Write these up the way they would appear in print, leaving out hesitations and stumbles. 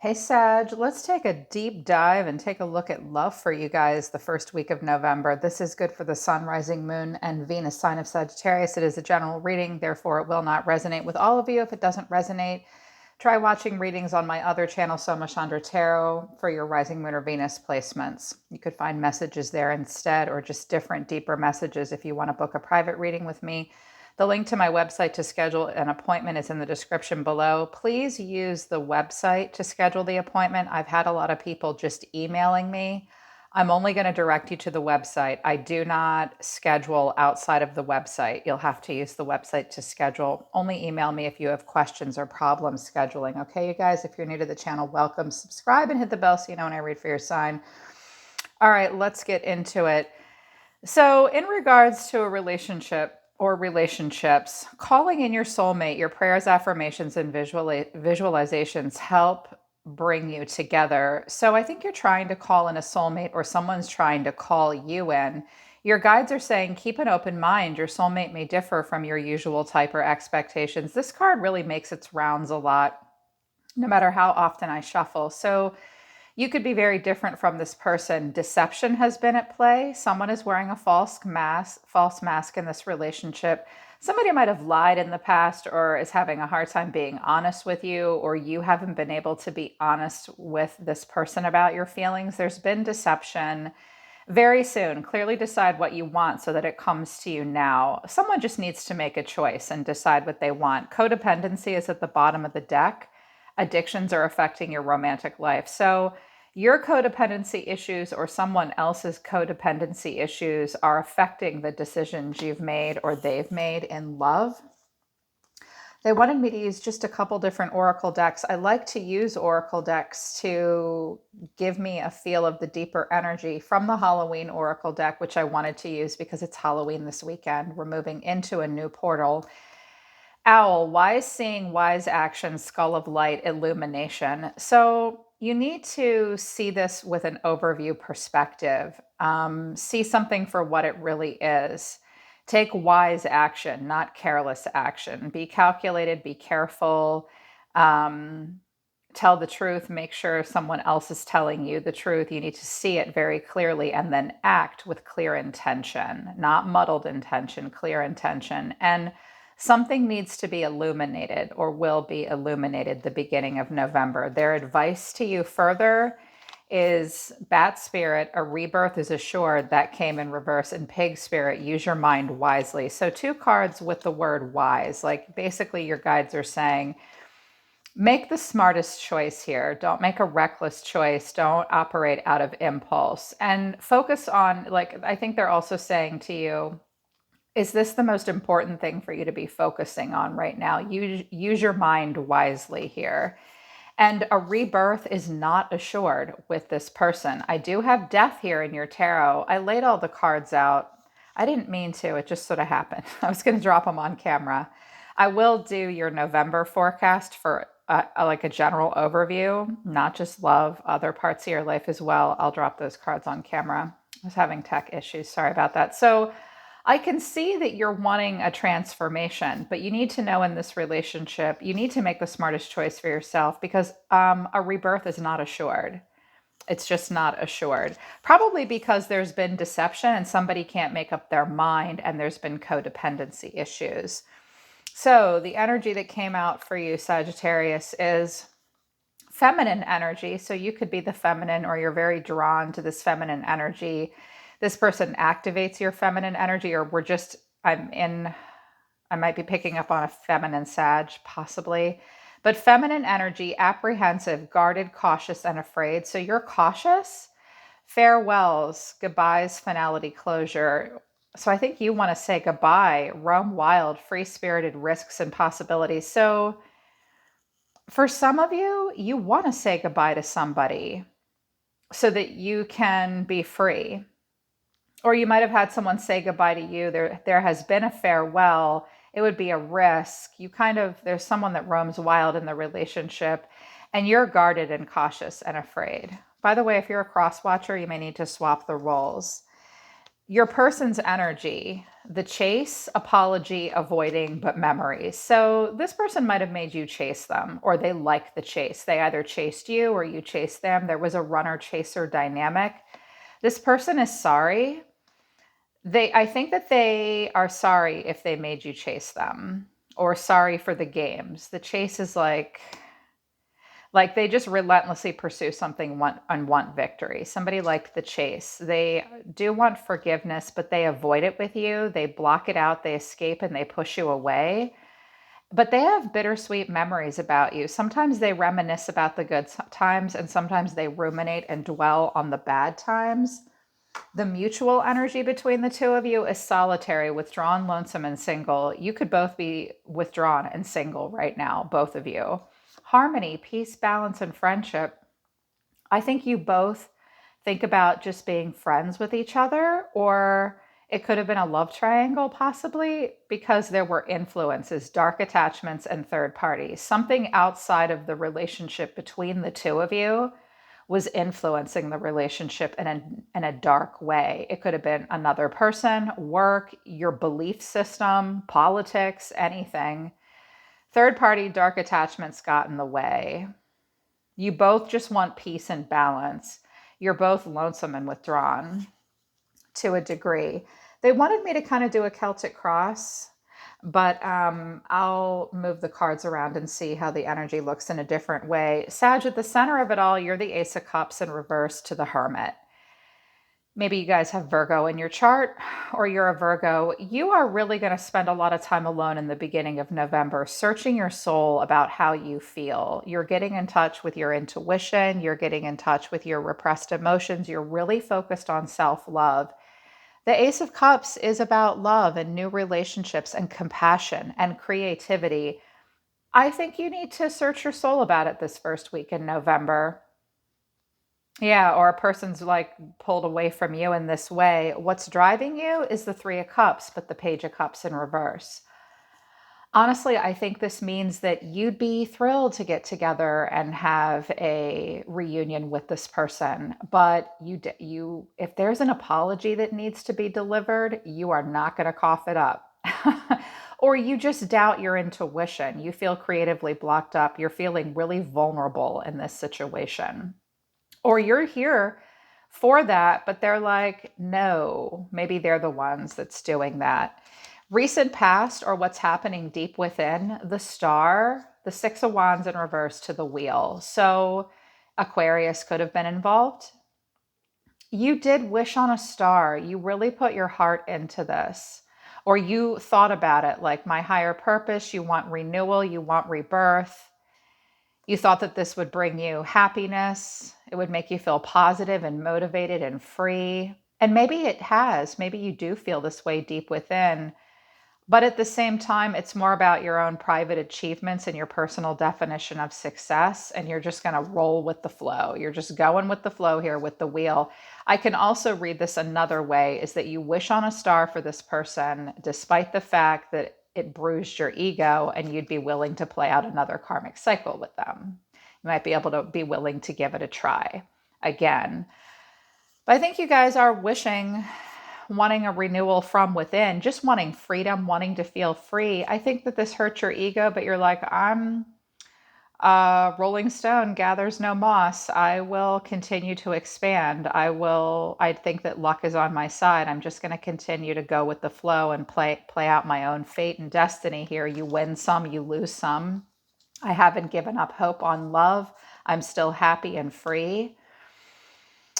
Hey Sag, let's take a deep dive and take a look at love for you guys the first week of November. This is good for the Sun, Rising Moon, and Venus sign of Sagittarius. It is a general reading, therefore it will not resonate with all of you. If it doesn't resonate, try watching readings on my other channel, Soma Chandra Tarot, for your Rising Moon or Venus placements. You could find messages there instead, or just different, deeper messages if you want to book a private reading with me. The link to my website to schedule an appointment is in the description below. Please use the website to schedule the appointment. I've had a lot of people just emailing me. I'm only going to direct you to the website. I do not schedule outside of the website. You'll have to use the website to schedule. Only email me if you have questions or problems scheduling. Okay, you guys, if you're new to the channel, welcome. Subscribe and hit the bell so you know when I read for your sign. All right, let's get into it. So in regards to a relationship or relationships, calling in your soulmate, your prayers, affirmations, and visualizations help bring you together. So I think you're trying to call in a soulmate or someone's trying to call you in. Your guides are saying, keep an open mind. Your soulmate may differ from your usual type or expectations. This card really makes its rounds a lot, no matter how often I shuffle. So you could be very different from this person. Deception has been at play. Someone is wearing a false mask in this relationship. Somebody might have lied in the past or is having a hard time being honest with you, or you haven't been able to be honest with this person about your feelings. There's been deception. Very soon, clearly decide what you want so that it comes to you now. Someone just needs to make a choice and decide what they want. Codependency is at the bottom of the deck. Addictions are affecting your romantic life. So your codependency issues or someone else's codependency issues are affecting the decisions you've made or they've made in love. They wanted me to use just a couple different oracle decks. I like to use oracle decks to give me a feel of the deeper energy from the Halloween oracle deck, which I wanted to use because it's Halloween this weekend. We're moving into a new portal. Owl, wise seeing, wise action, skull of light, illumination. So you need to see this with an overview perspective. See something for what it really is. Take wise action, not careless action. Be calculated, be careful. Tell the truth. Make sure someone else is telling you the truth. You need to see it very clearly and then act with clear intention, not muddled intention, clear intention. And something needs to be illuminated or will be illuminated the beginning of November. Their advice to you further is Bat Spirit, a rebirth is assured. That came in reverse. And Pig Spirit, use your mind wisely. So two cards with the word wise. Like basically your guides are saying, make the smartest choice here. Don't make a reckless choice. Don't operate out of impulse. And focus on, like, I think they're also saying to you, is this the most important thing for you to be focusing on right now? Use your mind wisely here. And a rebirth is not assured with this person. I do have death here in your tarot. I laid all the cards out. I didn't mean to. It just sort of happened. I was going to drop them on camera. I will do your November forecast for like a general overview, not just love, other parts of your life as well. I'll drop those cards on camera. I was having tech issues. Sorry about that. So I can see that you're wanting a transformation, but you need to know in this relationship, you need to make the smartest choice for yourself because a rebirth is not assured. It's just not assured. Probably because there's been deception and somebody can't make up their mind and there's been codependency issues. So the energy that came out for you, Sagittarius, is feminine energy. So you could be the feminine or you're very drawn to this feminine energy. This person activates your feminine energy, or I might be picking up on a feminine Sag, possibly. But feminine energy, apprehensive, guarded, cautious, and afraid. So you're cautious. Farewells, goodbyes, finality, closure. So I think you want to say goodbye, roam wild, free-spirited, risks and possibilities. So for some of you, you want to say goodbye to somebody so that you can be free. Or you might have had someone say goodbye to you. There has been a farewell. It would be a risk. There's someone that roams wild in the relationship and you're guarded and cautious and afraid. By the way, if you're a cross watcher, you may need to swap the roles. your person's energy, the chase, apology, avoiding, but memories. So this person might have made you chase them, or they like the chase. They either chased you or you chased them. There was a runner chaser dynamic. This person is sorry. I think that they are sorry if they made you chase them, or sorry for the games. The chase is like they just relentlessly pursue something and want victory. Somebody like the chase. They do want forgiveness, but they avoid it with you. They block it out, they escape, and they push you away. But they have bittersweet memories about you. Sometimes they reminisce about the good times, and sometimes they ruminate and dwell on the bad times. The mutual energy between the two of you is solitary, withdrawn, lonesome, and single. You could both be withdrawn and single right now, both of you. Harmony, peace, balance, and friendship. I think you both think about just being friends with each other, or it could have been a love triangle, possibly, because there were influences, dark attachments, and third parties. Something outside of the relationship between the two of you was influencing the relationship in a dark way. It could have been another person, work, your belief system, politics, anything. Third party dark attachments got in the way. You both just want peace and balance. You're both lonesome and withdrawn to a degree. They wanted me to kind of do a Celtic cross, but I'll move the cards around and see how the energy looks in a different way. Sag, at the center of it all, you're the Ace of Cups in reverse to the Hermit. Maybe you guys have Virgo in your chart, or you're a Virgo. You are really going to spend a lot of time alone in the beginning of November, searching your soul about how you feel. You're getting in touch with your intuition. You're getting in touch with your repressed emotions. You're really focused on self-love. The Ace of Cups is about love and new relationships and compassion and creativity. I think you need to search your soul about it this first week in November. Yeah, or a person's like pulled away from you in this way. What's driving you is the Three of Cups, but the Page of Cups in reverse. Honestly, I think this means that you'd be thrilled to get together and have a reunion with this person, but if there's an apology that needs to be delivered, you are not going to cough it up. Or you just doubt your intuition. You feel creatively blocked up. You're feeling really vulnerable in this situation. Or you're here for that, but they're like, no, maybe they're the ones that's doing that. Recent past, or what's happening deep within, the Star, the Six of Wands in reverse to the Wheel. So Aquarius could have been involved. You did wish on a star. You really put your heart into this. Or you thought about it like my higher purpose. You want renewal. You want rebirth. You thought that this would bring you happiness. It would make you feel positive and motivated and free. And maybe it has. Maybe you do feel this way deep within. But at the same time, it's more about your own private achievements and your personal definition of success. And you're just going to roll with the flow. You're just going with the flow here with the wheel. I can also read this another way, is that you wish on a star for this person, despite the fact that it bruised your ego, and you'd be willing to play out another karmic cycle with them. You might be able to be willing to give it a try again. But I think you guys are wanting a renewal from within, just wanting freedom, wanting to feel free. I think that this hurts your ego, but you're like, I'm a Rolling Stone gathers no moss. I will continue to expand. I think that luck is on my side. I'm just going to continue to go with the flow and play out my own fate and destiny here. You win some, you lose some. I haven't given up hope on love. I'm still happy and free.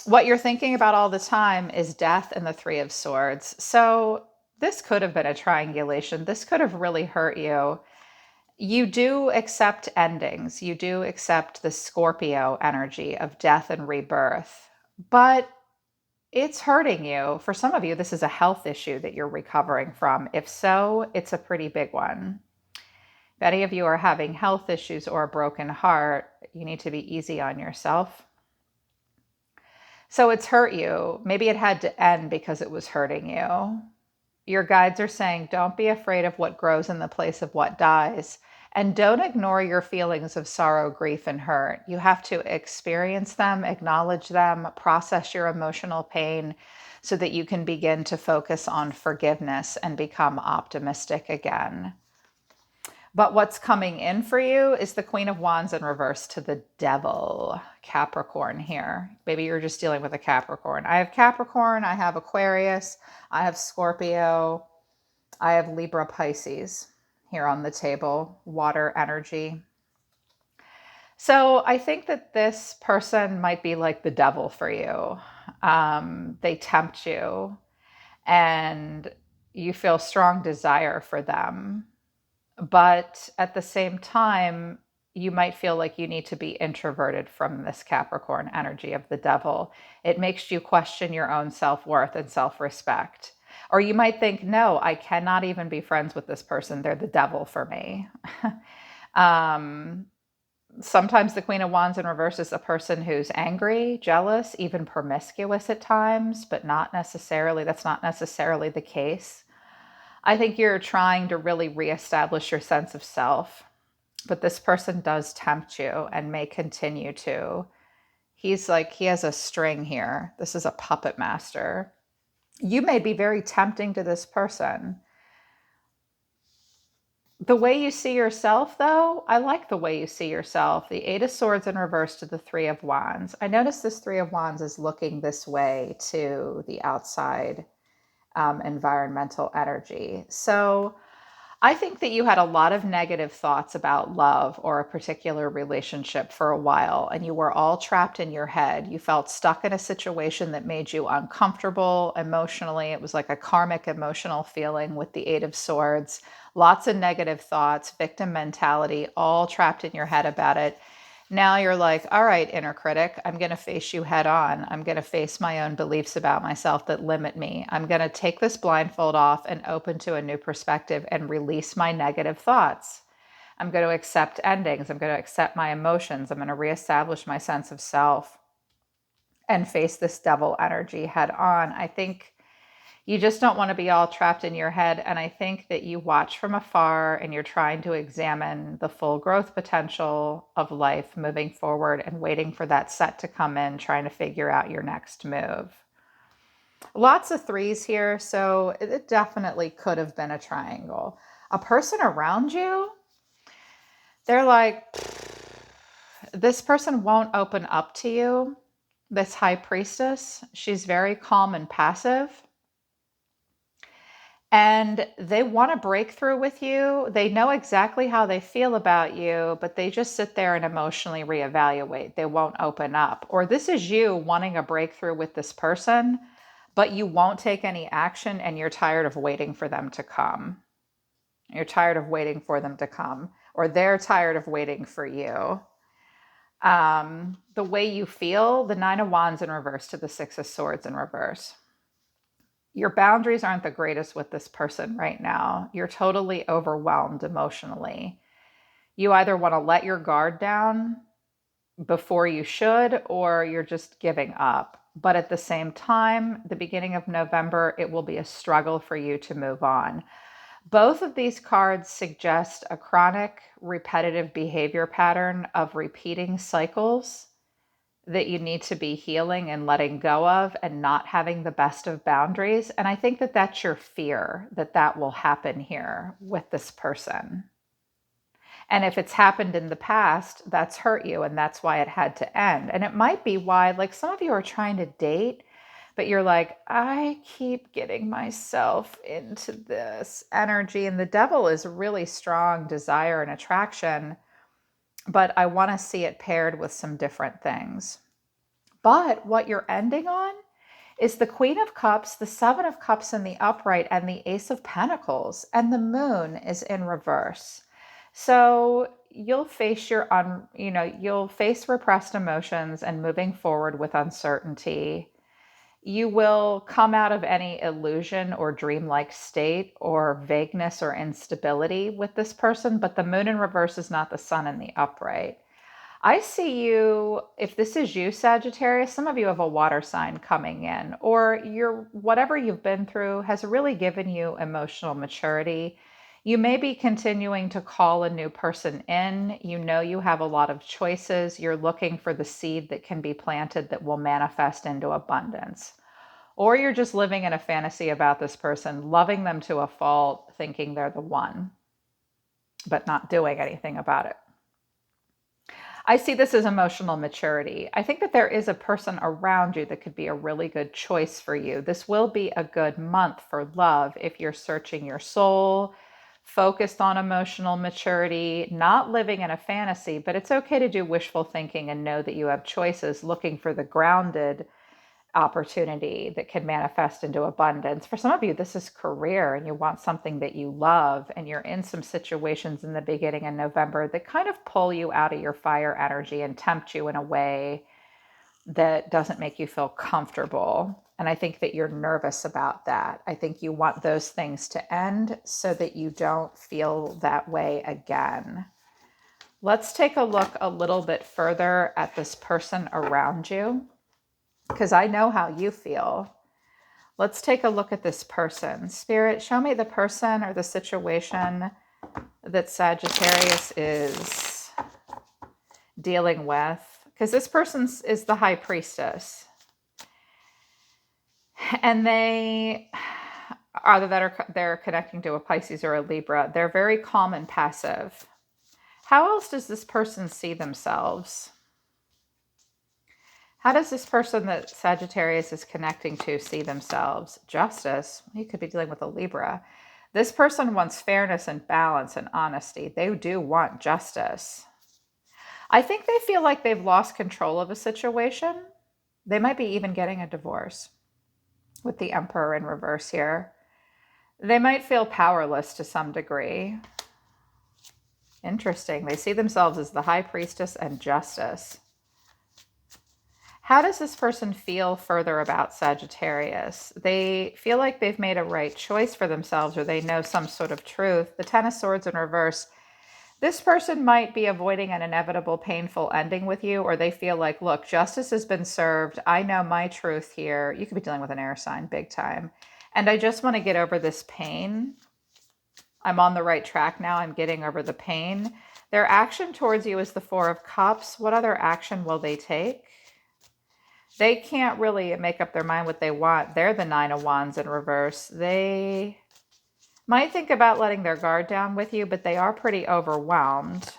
What you're thinking about all the time is death and the Three of Swords. So this could have been a triangulation. This could have really hurt you. You do accept endings. You do accept the Scorpio energy of death and rebirth, but it's hurting you. For some of you, this is a health issue that you're recovering from. If so, it's a pretty big one. If any of you are having health issues or a broken heart, you need to be easy on yourself. So it's hurt you. Maybe it had to end because it was hurting you. Your guides are saying, don't be afraid of what grows in the place of what dies. And don't ignore your feelings of sorrow, grief, and hurt. You have to experience them, acknowledge them, process your emotional pain so that you can begin to focus on forgiveness and become optimistic again. But what's coming in for you is the Queen of Wands in reverse to the Devil, Capricorn here. Maybe you're just dealing with a Capricorn. I have Capricorn, I have Aquarius, I have Scorpio, I have Libra, Pisces here on the table, water energy. So I think that this person might be like the devil for you. They tempt you and you feel strong desire for them. But at the same time, you might feel like you need to be introverted from this Capricorn energy of the devil. It makes you question your own self-worth and self-respect. Or you might think, no, I cannot even be friends with this person. They're the devil for me. Sometimes the Queen of Wands in reverse is a person who's angry, jealous, even promiscuous at times, but that's not necessarily the case. I think you're trying to really reestablish your sense of self, but this person does tempt you and may continue to. He's like, he has a string here. This is a puppet master. You may be very tempting to this person. The way you see yourself, though, I like the way you see yourself. The Eight of Swords in reverse to the Three of Wands. I notice this Three of Wands is looking this way to the outside environmental energy. So I think that you had a lot of negative thoughts about love or a particular relationship for a while, and you were all trapped in your head. You felt stuck in a situation that made you uncomfortable emotionally. It was like a karmic emotional feeling with the Eight of Swords. Lots of negative thoughts, victim mentality, all trapped in your head about it. Now you're like, all right, inner critic, I'm going to face you head on. I'm going to face my own beliefs about myself that limit me. I'm going to take this blindfold off and open to a new perspective and release my negative thoughts. I'm going to accept endings. I'm going to accept my emotions. I'm going to reestablish my sense of self and face this devil energy head on. I think you just don't want to be all trapped in your head. And I think that you watch from afar and you're trying to examine the full growth potential of life moving forward and waiting for that set to come in, trying to figure out your next move. Lots of threes here, so it definitely could have been a triangle. A person around you, they're like, this person won't open up to you. This high priestess, she's very calm and passive. And they want a breakthrough with you. They know exactly how they feel about you, but they just sit there and emotionally reevaluate. They won't open up. Or this is you wanting a breakthrough with this person, but you won't take any action and you're tired of waiting for them to come. You're tired of waiting for them to come, or they're tired of waiting for you. The way you feel, the Nine of Wands in reverse to the Six of Swords in reverse. Your boundaries aren't the greatest with this person right now. You're totally overwhelmed emotionally. You either want to let your guard down before you should, or you're just giving up. But at the same time, the beginning of November, it will be a struggle for you to move on. Both of these cards suggest a chronic, repetitive behavior pattern of repeating cycles that you need to be healing and letting go of and not having the best of boundaries. And I think that that's your fear, that that will happen here with this person. And if it's happened in the past, that's hurt you and that's why it had to end. And it might be why, like some of you are trying to date, but you're like, I keep getting myself into this energy. And the devil is really strong desire and attraction, but I want to see it paired with some different things. But what you're ending on is the Queen of Cups, the Seven of Cups in the upright, and the Ace of Pentacles, and the Moon is in reverse. So you'll face you'll face repressed emotions and moving forward with uncertainty. You will come out of any illusion or dreamlike state or vagueness or instability with this person, but the Moon in reverse is not the Sun in the upright. I see you, if this is you, Sagittarius, some of you have a water sign coming in, or whatever you've been through has really given you emotional maturity. You may be continuing to call a new person in. You know you have a lot of choices. You're looking for the seed that can be planted that will manifest into abundance. Or you're just living in a fantasy about this person, loving them to a fault, thinking they're the one, but not doing anything about it. I see this as emotional maturity. I think that there is a person around you that could be a really good choice for you. This will be a good month for love if you're searching your soul, focused on emotional maturity, not living in a fantasy, but it's okay to do wishful thinking and know that you have choices, looking for the grounded opportunity that can manifest into abundance. For some of you, this is career and you want something that you love, and you're in some situations in the beginning of November that kind of pull you out of your fire energy and tempt you in a way that doesn't make you feel comfortable. And I think that you're nervous about that. I think you want those things to end so that you don't feel that way again. Let's take a look a little bit further at this person around you, because I know how you feel. Let's take a look at this person. Spirit, show me the person or the situation that Sagittarius is dealing with, because this person is the High Priestess. And they're connecting to a Pisces or a Libra. They're very calm and passive. How else does this person see themselves? How does this person that Sagittarius is connecting to see themselves? Justice. You could be dealing with a Libra. This person wants fairness and balance and honesty. They do want justice. I think they feel like they've lost control of a situation. They might be even getting a divorce with the Emperor in reverse here. They might feel powerless to some degree. Interesting. They see themselves as the High Priestess and Justice. How does this person feel further about Sagittarius? They feel like they've made a right choice for themselves, or they know some sort of truth. The Ten of Swords in reverse. This person might be avoiding an inevitable painful ending with you, or they feel like, look, justice has been served. I know my truth here. You could be dealing with an air sign big time. And I just want to get over this pain. I'm on the right track now. I'm getting over the pain. Their action towards you is the Four of Cups. What other action will they take? They can't really make up their mind what they want. They're the Nine of Wands in reverse. They might think about letting their guard down with you, but they are pretty overwhelmed.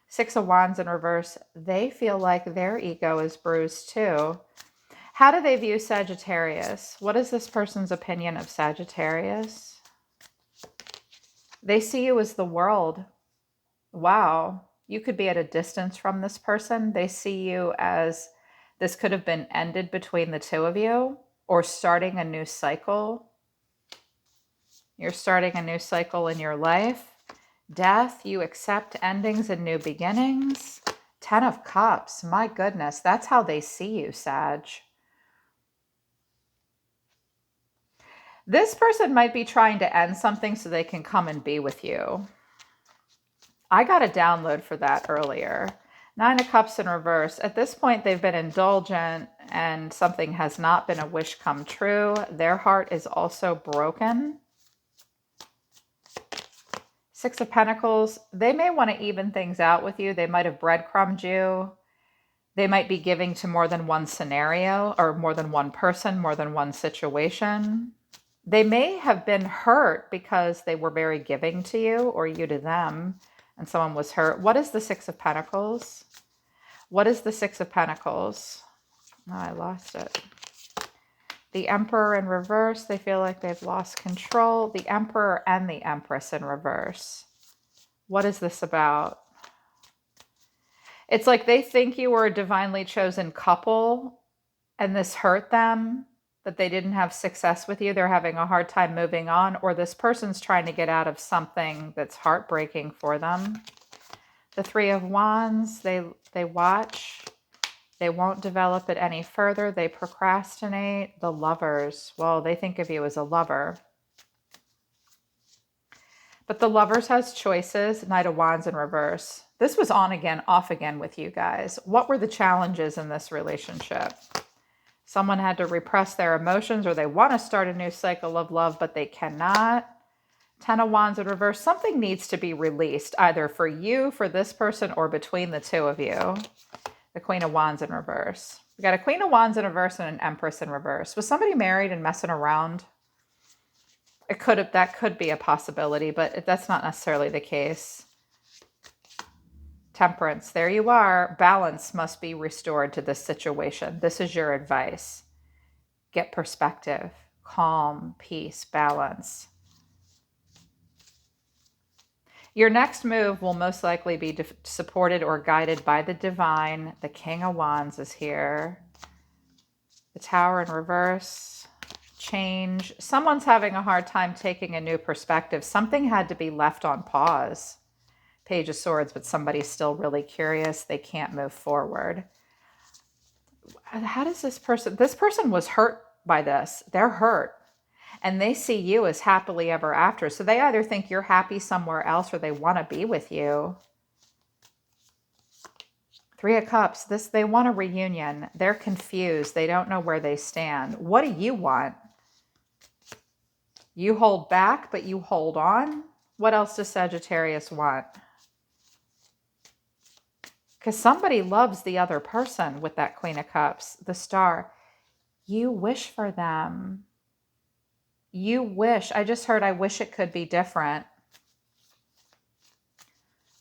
Six of Wands in reverse. They feel like their ego is bruised too. How do they view Sagittarius? What is this person's opinion of Sagittarius? They see you as the world. Wow. You could be at a distance from this person. They see you as this could have been ended between the two of you, or starting a new cycle. You're starting a new cycle in your life. Death, you accept endings and new beginnings. Ten of Cups, my goodness, that's how they see you, Sag. This person might be trying to end something so they can come and be with you. I got a download for that earlier. Nine of Cups in reverse. At this point, they've been indulgent and something has not been a wish come true. Their heart is also broken. Six of Pentacles. They may want to even things out with you. They might have breadcrumbed you. They might be giving to more than one scenario, or more than one person, more than one situation. They may have been hurt because they were very giving to you, or you to them, and someone was hurt. What is the Six of Pentacles? What is the Six of Pentacles? Oh, I lost it. The Emperor in reverse. They feel like they've lost control. The Emperor and the Empress in reverse. What is this about? It's like they think you were a divinely chosen couple and this hurt them, that they didn't have success with you. They're having a hard time moving on, or this person's trying to get out of something that's heartbreaking for them. The Three of Wands, they watch. They won't develop it any further. They procrastinate. The Lovers, well, they think of you as a lover. But the Lovers has choices. Knight of Wands in reverse. This was on again, off again with you guys. What were the challenges in this relationship? Someone had to repress their emotions, or they want to start a new cycle of love, but they cannot. Ten of Wands in reverse. Something needs to be released, either for you, for this person, or between the two of you. The Queen of Wands in reverse. We got a Queen of Wands in reverse and an Empress in reverse. Was somebody married and messing around? That could be a possibility, but that's not necessarily the case. Temperance. There you are. Balance must be restored to this situation. This is your advice. Get perspective, calm, peace, balance. Your next move will most likely be supported or guided by the divine. The King of Wands is here. The Tower in reverse. Change. Someone's having a hard time taking a new perspective. Something had to be left on pause. Page of Swords, but somebody's still really curious. They can't move forward. How does this person was hurt by this. They're hurt. And they see you as happily ever after. So they either think you're happy somewhere else or they want to be with you. Three of Cups. They want a reunion. They're confused. They don't know where they stand. What do you want? You hold back, but you hold on. What else does Sagittarius want? Because somebody loves the other person with that Queen of Cups, the Star. You wish for them. You wish. I just heard, I wish it could be different.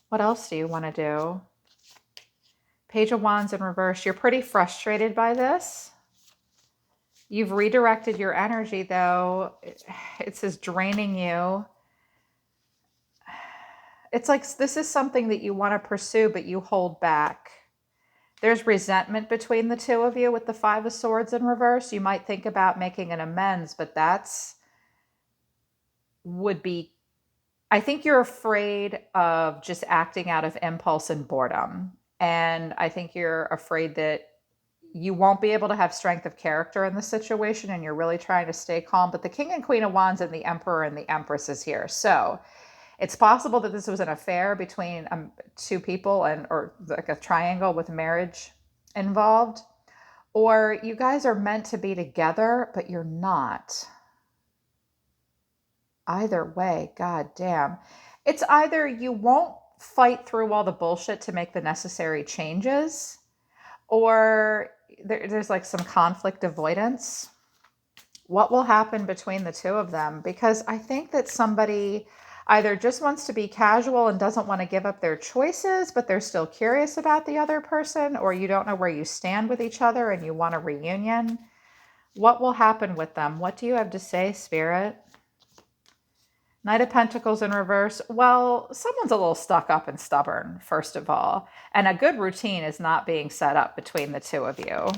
What else do you want to do? Page of Wands in reverse. You're pretty frustrated by this. You've redirected your energy, though. It says draining you. It's like this is something that you want to pursue, but you hold back. There's resentment between the two of you with the Five of Swords in reverse. You might think about making an amends, but I think you're afraid of just acting out of impulse and boredom. And I think you're afraid that you won't be able to have strength of character in the situation, and you're really trying to stay calm. But the King and Queen of Wands and the Emperor and the Empress is here. So it's possible that this was an affair between two people or like a triangle with marriage involved. Or you guys are meant to be together, but you're not. Either way, god damn. It's either you won't fight through all the bullshit to make the necessary changes, or there's like some conflict avoidance. What will happen between the two of them? Because I think that somebody either just wants to be casual and doesn't want to give up their choices, but they're still curious about the other person, or you don't know where you stand with each other and you want a reunion. What will happen with them? What do you have to say, Spirit? Knight of Pentacles in reverse. Well, someone's a little stuck up and stubborn, first of all. And a good routine is not being set up between the two of you.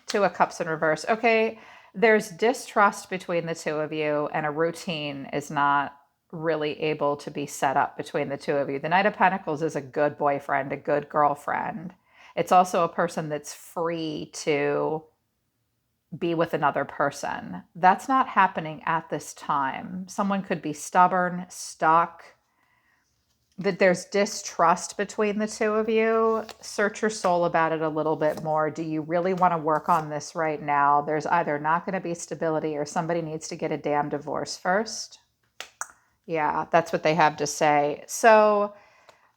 Two of Cups in reverse. Okay, there's distrust between the two of you, and a routine is not really able to be set up between the two of you. The Knight of Pentacles is a good boyfriend, a good girlfriend. It's also a person that's free to be with another person. That's not happening at this time. Someone could be stubborn, stuck, that there's distrust between the two of you. Search your soul about it a little bit more. Do you really want to work on this right now? There's either not going to be stability or somebody needs to get a damn divorce first. Yeah, that's what they have to say. So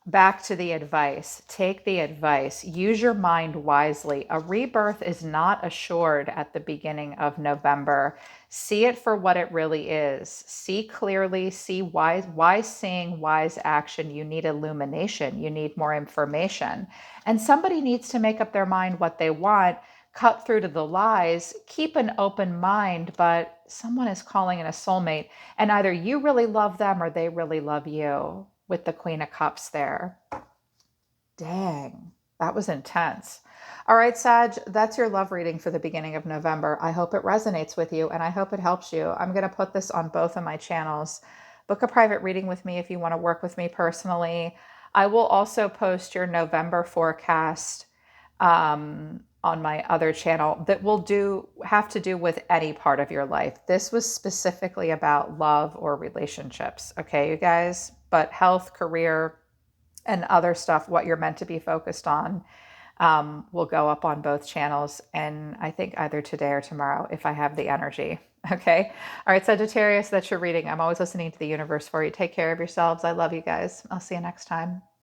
back to the advice. Take the advice. Use your mind wisely. A rebirth is not assured at the beginning of November. See it for what it really is. See clearly, see wise seeing, wise action. You need illumination. You need more information. And somebody needs to make up their mind what they want, cut through to the lies, keep an open mind, but someone is calling in a soulmate, and either you really love them or they really love you, with the Queen of Cups there. Dang, that was intense. All right, Sag, that's your love reading for the beginning of November. I hope it resonates with you, and I hope it helps you. I'm going to put this on both of my channels. Book a private reading with me if you want to work with me personally. I will also post your November forecast on my other channel that will have to do with any part of your life. This was specifically about love or relationships. Okay, you guys, but health, career, and other stuff, what you're meant to be focused on. will go up on both channels. And I think either today or tomorrow, if I have the energy. Okay. All right, Sagittarius, that's your reading. I'm always listening to the universe for you. Take care of yourselves. I love you guys. I'll see you next time.